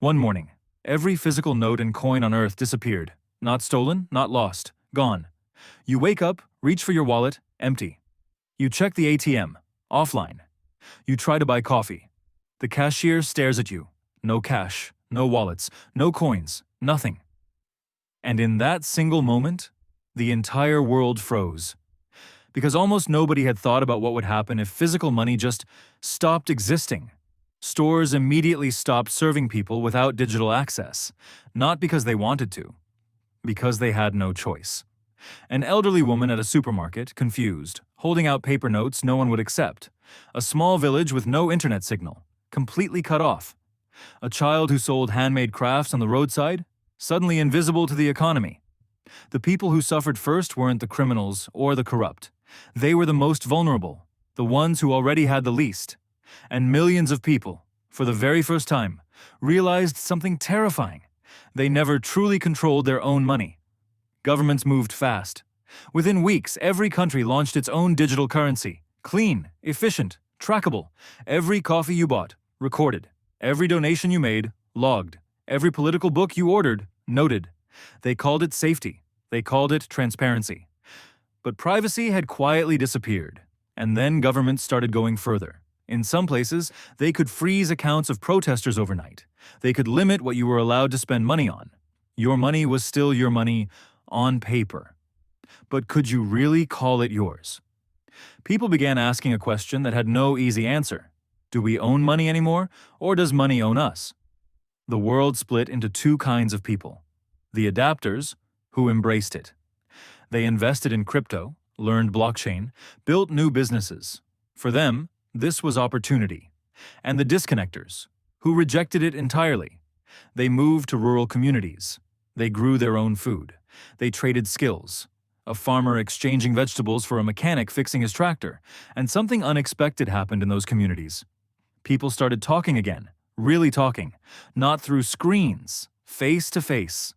One morning, every physical note and coin on Earth disappeared. Not stolen, not lost, gone. You wake up, reach for your wallet, empty. You check the ATM, offline. You try to buy coffee. The cashier stares at you. No cash, no wallets, no coins, nothing. And in that single moment, the entire world froze. Because almost nobody had thought about what would happen if physical money just stopped existing. Stores immediately stopped serving people without digital access, not because they wanted to, because they had no choice. An elderly woman at a supermarket, confused, holding out paper notes no one would accept. A small village with no internet signal, completely cut off. A child who sold handmade crafts on the roadside, suddenly invisible to the economy. The people who suffered first weren't the criminals or the corrupt. They were the most vulnerable, the ones who already had the least. And millions of people, for the very first time, realized something terrifying. They never truly controlled their own money. Governments moved fast. Within weeks, every country launched its own digital currency. Clean, efficient, trackable. Every coffee you bought, recorded. Every donation you made, logged. Every political book you ordered, noted. They called it safety. They called it transparency. But privacy had quietly disappeared. And then governments started going further. In some places, they could freeze accounts of protesters overnight. They could limit what you were allowed to spend money on. Your money was still your money on paper. But could you really call it yours? People began asking a question that had no easy answer. Do we own money anymore, or does money own us? The world split into two kinds of people. The adapters, who embraced it. They invested in crypto, learned blockchain, built new businesses. For them, this was opportunity. And the disconnectors, who rejected it entirely. They moved to rural communities. They grew their own food. They traded skills. A farmer exchanging vegetables for a mechanic fixing his tractor. And something unexpected happened in those communities. People started talking again, really talking, not through screens, face to face.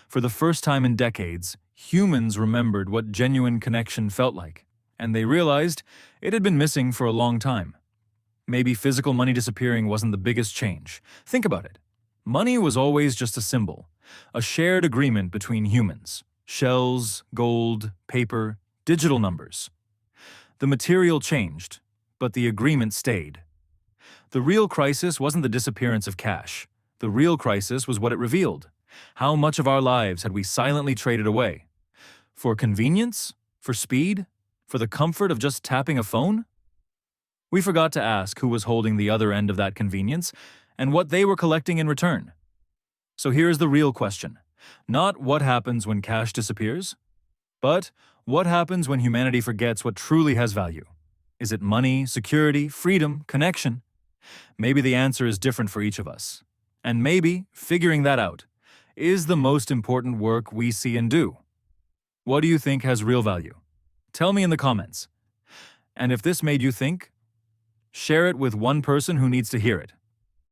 For the first time in decades, humans remembered what genuine connection felt like. And they realized it had been missing for a long time. Maybe physical money disappearing wasn't the biggest change. Think about it. Money was always just a symbol, a shared agreement between humans. Shells, gold, paper, digital numbers. The material changed, but the agreement stayed. The real crisis wasn't the disappearance of cash. The real crisis was what it revealed. How much of our lives had we silently traded away? For convenience? For speed? For the comfort of just tapping a phone? We forgot to ask who was holding the other end of that convenience and what they were collecting in return. So here's the real question. Not what happens when cash disappears, but what happens when humanity forgets what truly has value? Is it money, security, freedom, connection? Maybe the answer is different for each of us. And maybe figuring that out is the most important work we see and do. What do you think has real value? Tell me in the comments. And if this made you think, share it with one person who needs to hear it.